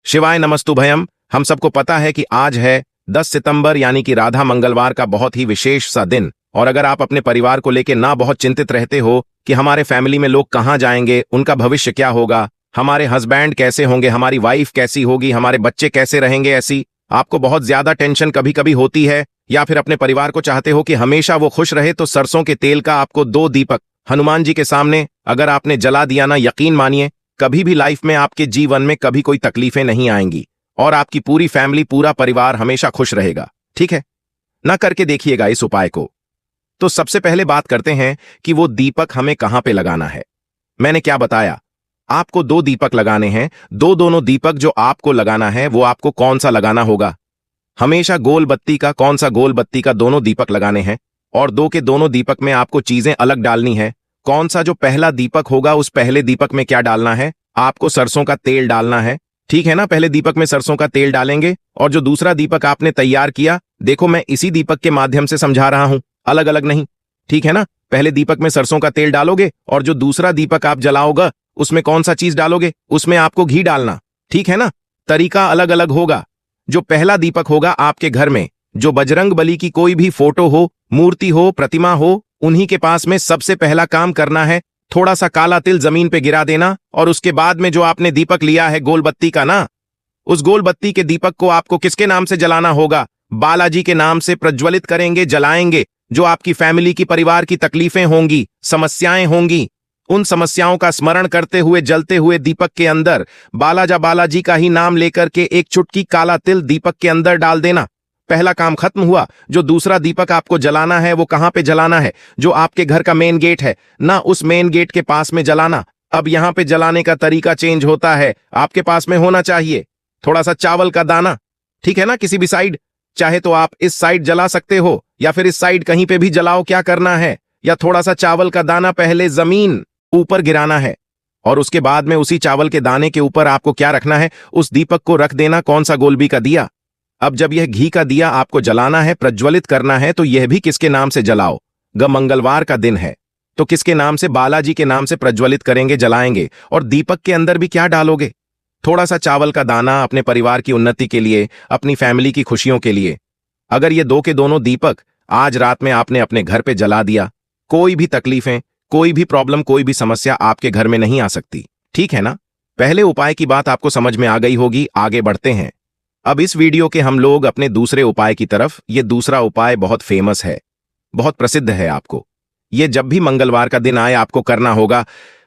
शिवाय नमस्तुभयम। हम सबको पता है कि आज है 10 सितंबर यानी कि राधा मंगलवार का बहुत ही विशेष सा दिन। और अगर आप अपने परिवार को लेकर ना बहुत चिंतित रहते हो कि हमारे फैमिली में लोग कहाँ जाएंगे, उनका भविष्य क्या होगा, हमारे हस्बैंड कैसे होंगे, हमारी वाइफ कैसी होगी, हमारे बच्चे कैसे रहेंगे, ऐसी आपको बहुत ज्यादा टेंशन कभी कभी होती है, या फिर अपने परिवार को चाहते हो कि हमेशा वो खुश रहे, तो सरसों के तेल का आपको 2 दीपक हनुमान जी के सामने अगर आपने जला दिया ना, यकीन मानिए कभी भी लाइफ में आपके जीवन में कभी कोई तकलीफें नहीं आएंगी और आपकी पूरी फैमिली, पूरा परिवार हमेशा खुश रहेगा। ठीक है ना, करके देखिएगा इस उपाय को। तो सबसे पहले बात करते हैं कि वो दीपक हमें कहां पे लगाना है। मैंने क्या बताया, आपको 2 दीपक लगाने हैं। दोनों दीपक जो आपको लगाना है वो आपको कौन सा लगाना होगा, हमेशा गोल बत्ती का। कौन सा? गोल बत्ती का दोनों दीपक लगाने हैं और 2 के दोनों दीपक में आपको चीजें अलग डालनी है। कौन सा? जो पहला दीपक होगा उस पहले दीपक में क्या डालना है, आपको सरसों का तेल डालना है। ठीक है ना, पहले दीपक में सरसों का तेल डालेंगे। और जो दूसरा दीपक आपने तैयार किया, देखो मैं इसी दीपक के माध्यम से समझा रहा हूं, अलग अलग नहीं। ठीक है ना, पहले दीपक में सरसों का तेल डालोगे और जो दूसरा दीपक आप जलाओगे उसमें कौन सा चीज डालोगे, उसमें आपको घी डालना। ठीक है ना, तरीका अलग अलग होगा। जो पहला दीपक होगा आपके घर में, जो बजरंग बली की कोई भी फोटो हो, मूर्ति हो, प्रतिमा हो, उन्हीं के पास में सबसे पहला काम करना है, थोड़ा सा काला तिल जमीन पे गिरा देना। और उसके बाद में जो आपने दीपक लिया है गोल बत्ती का ना, उस गोल बत्ती के दीपक को आपको किसके नाम से जलाना होगा, बालाजी के नाम से प्रज्वलित करेंगे, जलाएंगे। जो आपकी फैमिली की, परिवार की तकलीफें होंगी, समस्याएं होंगी, उन समस्याओं का स्मरण करते हुए जलते हुए दीपक के अंदर बालाजी का ही नाम लेकर के एक चुटकी काला तिल दीपक के अंदर डाल देना। पहला काम खत्म हुआ। जो दूसरा दीपक आपको जलाना है वो कहां पे जलाना है, जो आपके घर का मेन गेट है ना, उस मेन गेट के पास में जलाना। अब यहां पे जलाने का तरीका चेंज होता है। आपके पास में होना चाहिए थोड़ा सा चावल का दाना। ठीक है ना, किसी भी साइड, चाहे तो आप इस साइड जला सकते हो या फिर इस साइड, कहीं पे भी जलाओ। क्या करना है, या थोड़ा सा चावल का दाना पहले जमीन ऊपर गिराना है और उसके बाद में उसी चावल के दाने के ऊपर आपको क्या रखना है, उस दीपक को रख देना। कौन सा? गोलबी का दिया। अब जब यह घी का दिया आपको जलाना है, प्रज्वलित करना है, तो यह भी किसके नाम से जलाओ, मंगलवार का दिन है तो किसके नाम से, बालाजी के नाम से प्रज्वलित करेंगे, जलाएंगे। और दीपक के अंदर भी क्या डालोगे, थोड़ा सा चावल का दाना, अपने परिवार की उन्नति के लिए, अपनी फैमिली की खुशियों के लिए। अगर ये 2 के दोनों दीपक आज रात में आपने अपने घर पे जला दिया, कोई भी तकलीफें, कोई भी प्रॉब्लम, कोई भी समस्या आपके घर में नहीं आ सकती। ठीक है ना, पहले उपाय की बात आपको समझ में आ गई होगी। आगे बढ़ते हैं। अब इस वीडियो के हम लोग अपने दूसरे उपाय की तरफ। ये दूसरा उपाय बहुत फेमस है, बहुत प्रसिद्ध है। आपको ये जब भी मंगलवार का दिन आए आपको करना होगा।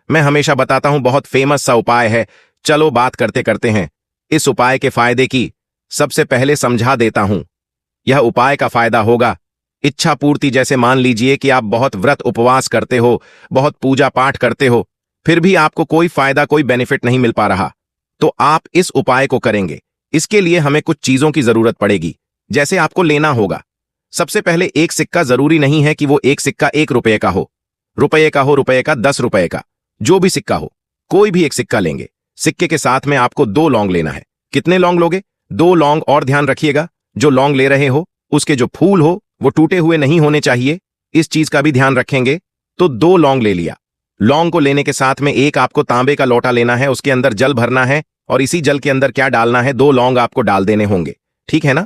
मैं हमेशा बताता हूं बहुत फेमस सा उपाय है। चलो बात करते करते हैं इस उपाय के फायदे की। सबसे पहले समझा देता हूं, यह उपाय का फायदा होगा इच्छा पूर्ति। जैसे मान लीजिए कि आप बहुत व्रत उपवास करते हो, बहुत पूजा पाठ करते हो, फिर भी आपको कोई फायदा, कोई बेनिफिट नहीं मिल पा रहा, तो आप इस उपाय को करेंगे। इसके लिए हमें कुछ चीजों की जरूरत पड़ेगी। जैसे आपको लेना होगा सबसे पहले एक सिक्का। जरूरी नहीं है कि वो एक सिक्का 1 रुपये का हो, रुपये का हो, रुपये का, 10 रुपये का, जो भी सिक्का हो, कोई भी एक सिक्का लेंगे। सिक्के के साथ में आपको 2 लौंग लेना है। कितने लौंग लोगे? 2 लौंग। और ध्यान रखिएगा, जो लौंग ले रहे हो उसके जो फूल हो वो टूटे हुए नहीं होने चाहिए, इस चीज का भी ध्यान रखेंगे। तो 2 लौंग ले लिया। लौंग को लेने के साथ में एक आपको तांबे का लोटा लेना है, उसके अंदर जल भरना है और इसी जल के अंदर क्या डालना है, 2 लौंग आपको डाल देने होंगे। ठीक है ना,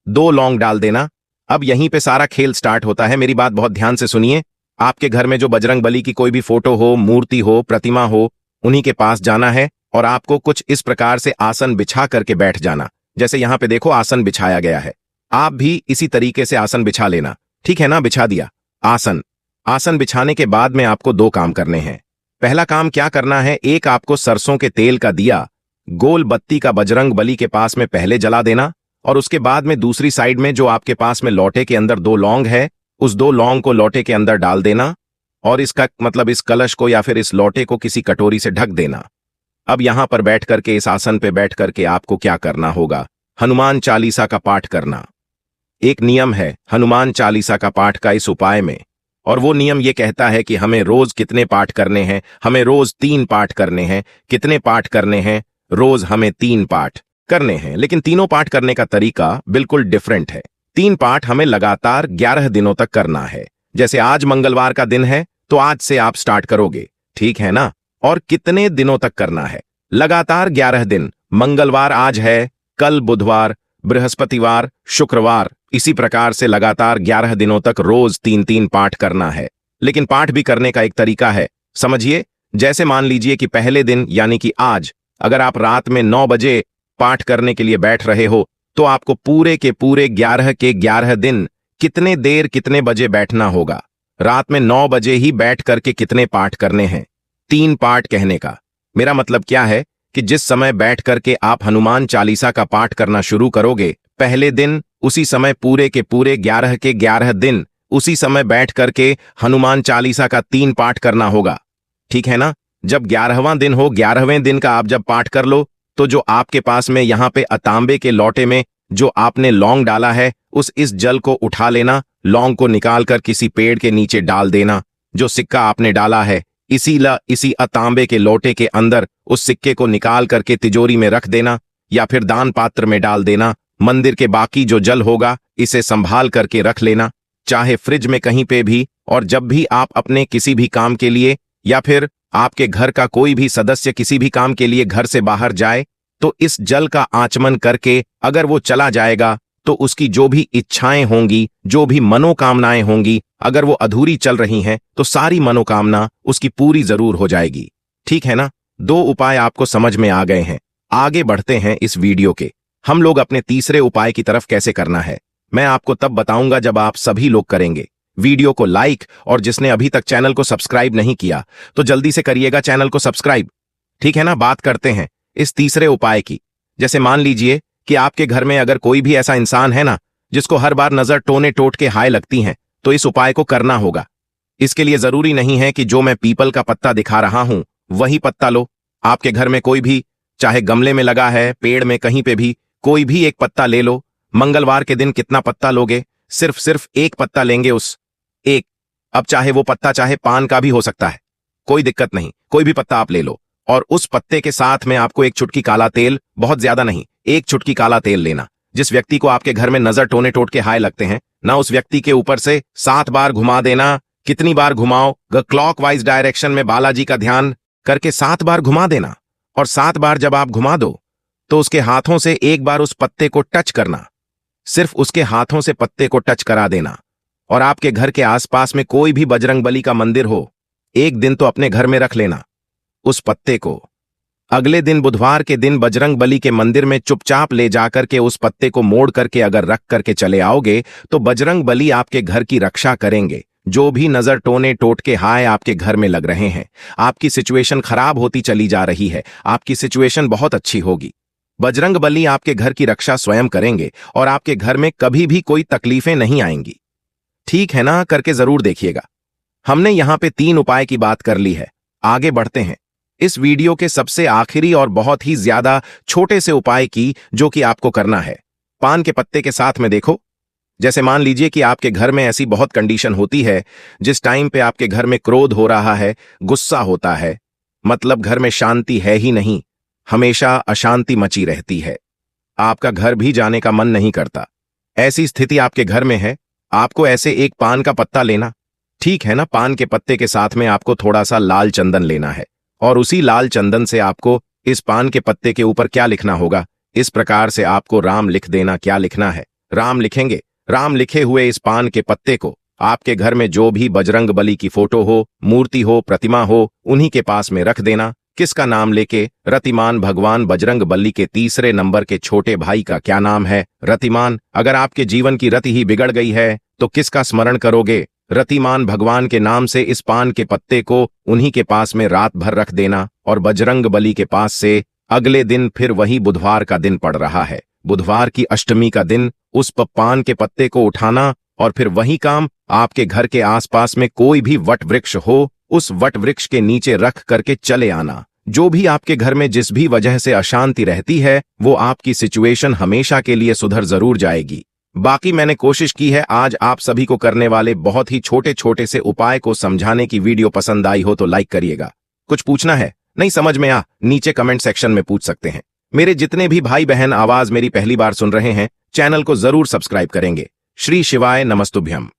2 लौंग डाल देना। अब यहीं पे सारा खेल स्टार्ट होता है। मेरी बात बहुत ध्यान से सुनिए। आपके घर में जो बजरंग बली की कोई भी फोटो हो, मूर्ति हो, प्रतिमा हो, उन्हीं के पास जाना है और आपको कुछ इस प्रकार से आसन बिछा करके बैठ जाना। जैसे यहां पे देखो आसन बिछाया गया है, आप भी इसी तरीके से आसन बिछा लेना। ठीक है ना, बिछा दिया आसन। आसन बिछाने के बाद में आपको 2 काम करने हैं। पहला काम क्या करना है, एक आपको सरसों के तेल का दिया गोल बत्ती का बजरंग बली के पास में पहले जला देना और उसके बाद में दूसरी साइड में जो आपके पास में लोटे के अंदर 2 लौंग है, उस 2 लौंग को लोटे के अंदर डाल देना और इसका मतलब इस कलश को या फिर इस लोटे को किसी कटोरी से ढक देना। अब यहां पर बैठ करके, इस आसन पे बैठ करके आपको क्या करना होगा, हनुमान चालीसा का पाठ करना। एक नियम है हनुमान चालीसा का पाठ का इस उपाय में, और वो नियम ये कहता है कि हमें रोज कितने पाठ करने हैं, हमें रोज 3 पाठ करने हैं। कितने पाठ करने हैं? रोज हमें 3 पाठ करने हैं, लेकिन तीनों पाठ करने का तरीका बिल्कुल डिफरेंट है। 3 पाठ हमें लगातार 11 दिनों तक करना है। जैसे आज मंगलवार का दिन है तो आज से आप स्टार्ट करोगे, ठीक है ना? और कितने दिनों तक करना है? लगातार 11 दिन, मंगलवार आज है, कल बुधवार, बृहस्पतिवार, शुक्रवार, इसी प्रकार से लगातार 11 दिनों तक रोज 3-3 पाठ करना है। लेकिन पाठ भी करने का एक तरीका है, समझिए। जैसे मान लीजिए कि पहले दिन यानी कि आज अगर आप रात में 9 बजे पाठ करने के लिए बैठ रहे हो, तो आपको पूरे के पूरे 11 के 11 दिन कितने देर कितने बजे बैठना होगा। रात में 9 बजे ही बैठ करके कितने पाठ करने हैं? 3 पाठ कहने का मेरा मतलब क्या है कि जिस समय बैठ करके आप हनुमान चालीसा का पाठ करना शुरू करोगे पहले दिन, उसी समय पूरे के पूरे 11 के 11 दिन उसी समय बैठ करके हनुमान चालीसा का 3 पाठ करना होगा। ठीक है ना? जब 11वां दिन हो, 11वें दिन का आप जब पाठ कर लो, तो जो आपके पास में यहां पे तांबे के लोटे में जो आपने लौंग डाला है, इस जल को उठा लेना, लौंग को निकालकर किसी पेड़ के नीचे डाल देना। जो सिक्का आपने डाला है इसी तांबे के लोटे के अंदर उस सिक्के को निकाल करके तिजोरी में रख देना या फिर दान पात्र में डाल देना। मंदिर के बाकी जो जल होगा इसे संभाल करके रख लेना, चाहे फ्रिज में कहीं पे भी। और जब भी आप अपने किसी भी काम के लिए या फिर आपके घर का कोई भी सदस्य किसी भी काम के लिए घर से बाहर जाए, तो इस जल का आचमन करके अगर वो चला जाएगा तो उसकी जो भी इच्छाएं होंगी, जो भी मनोकामनाएं होंगी, अगर वो अधूरी चल रही हैं तो सारी मनोकामना उसकी पूरी जरूर हो जाएगी। ठीक है ना? 2 उपाय आपको समझ में आ गए हैं। आगे बढ़ते हैं इस वीडियो के। हम लोग अपने तीसरे उपाय की तरफ कैसे करना है मैं आपको तब बताऊंगा जब आप सभी लोग करेंगे। वीडियो को लाइक, और जिसने अभी तक चैनल को सब्सक्राइब नहीं किया तो जल्दी से करिएगा चैनल को सब्सक्राइब। ठीक है ना? बात करते हैं इस तीसरे उपाय की। जैसे मान लीजिए कि आपके घर में अगर कोई भी ऐसा इंसान है ना जिसको हर बार नजर टोने टोट के हाय लगती हैं, तो इस उपाय को करना होगा। इसके लिए जरूरी नहीं है कि जो मैं पीपल का पत्ता दिखा रहा हूं वही पत्ता लो। आपके घर में कोई भी, चाहे गमले में लगा है, पेड़ में, कहीं पे भी कोई भी एक पत्ता ले लो। मंगलवार के दिन कितना पत्ता लोगे? सिर्फ एक पत्ता लेंगे, उस एक। अब चाहे वो पत्ता चाहे पान का भी हो सकता है, कोई दिक्कत नहीं, कोई भी पत्ता आप ले लो। और उस पत्ते के साथ में आपको एक चुटकी काला तेल, बहुत ज्यादा नहीं, एक चुटकी काला तेल लेना। जिस व्यक्ति को आपके घर में नजर टोने टोट के हाय लगते हैं ना, उस व्यक्ति के ऊपर से 7 बार घुमा देना। कितनी बार घुमाओ? क्लॉकवाइज डायरेक्शन में बालाजी का ध्यान करके 7 बार घुमा देना। और 7 बार जब आप घुमा दो तो उसके हाथों से एक बार उस पत्ते को टच करना, सिर्फ उसके हाथों से पत्ते को टच करा देना। और आपके घर के आसपास में कोई भी बजरंगबली का मंदिर हो, एक दिन तो अपने घर में रख लेना उस पत्ते को। अगले दिन बुधवार के दिन बजरंगबली के मंदिर में चुपचाप ले जाकर के उस पत्ते को मोड़ करके अगर रख करके चले आओगे तो बजरंगबली आपके घर की रक्षा करेंगे। जो भी नजर टोने टोट के हाय आपके घर में लग रहे हैं, आपकी सिचुएशन खराब होती चली जा रही है, आपकी सिचुएशन बहुत अच्छी होगी। बजरंगबली आपके घर की रक्षा स्वयं करेंगे और आपके घर में कभी भी कोई तकलीफें नहीं आएंगी। ठीक है ना? करके जरूर देखिएगा। हमने यहां पे 3 उपाय की बात कर ली है। आगे बढ़ते हैं इस वीडियो के सबसे आखिरी और बहुत ही ज्यादा छोटे से उपाय की, जो कि आपको करना है पान के पत्ते के साथ में। देखो, जैसे मान लीजिए कि आपके घर में ऐसी बहुत कंडीशन होती है जिस टाइम पे आपके घर में क्रोध हो रहा है, गुस्सा होता है, मतलब घर में शांति है ही नहीं, हमेशा अशांति मची रहती है, आपका घर भी जाने का मन नहीं करता। ऐसी स्थिति आपके घर में है, आपको ऐसे एक पान का पत्ता लेना। ठीक है ना? पान के पत्ते के साथ में आपको थोड़ा सा लाल चंदन लेना है, और उसी लाल चंदन से आपको इस पान के पत्ते के ऊपर क्या लिखना होगा? इस प्रकार से आपको राम लिख देना। क्या लिखना है? राम लिखेंगे। राम लिखे हुए इस पान के पत्ते को आपके घर में जो भी बजरंगबली की फोटो हो, मूर्ति हो, प्रतिमा हो, उन्हीं के पास में रख देना। किसका नाम लेके? रतिमान भगवान बजरंगबली के तीसरे नंबर के छोटे भाई का क्या नाम है? रतिमान। अगर आपके जीवन की रति ही बिगड़ गई है तो किसका स्मरण करोगे? रतिमान भगवान के नाम से इस पान के पत्ते को उन्हीं के पास में रात भर रख देना। और बजरंगबली के पास से अगले दिन, फिर वही बुधवार का दिन पड़ रहा है, बुधवार की अष्टमी का दिन, उस पान के पत्ते को उठाना और फिर वही काम आपके घर के आसपास में कोई भी वट वृक्ष हो, उस वट वृक्ष के नीचे रख करके चले आना। जो भी आपके घर में जिस भी वजह से अशांति रहती है, वो आपकी सिचुएशन हमेशा के लिए सुधर जरूर जाएगी। बाकी मैंने कोशिश की है आज आप सभी को करने वाले बहुत ही छोटे छोटे से उपाय को समझाने की। वीडियो पसंद आई हो तो लाइक करिएगा। कुछ पूछना है, नहीं समझ में नीचे कमेंट सेक्शन में पूछ सकते हैं। मेरे जितने भी भाई बहन आवाज मेरी पहली बार सुन रहे हैं, चैनल को जरूर सब्सक्राइब करेंगे। श्री शिवाय नमस्तुभ्यम।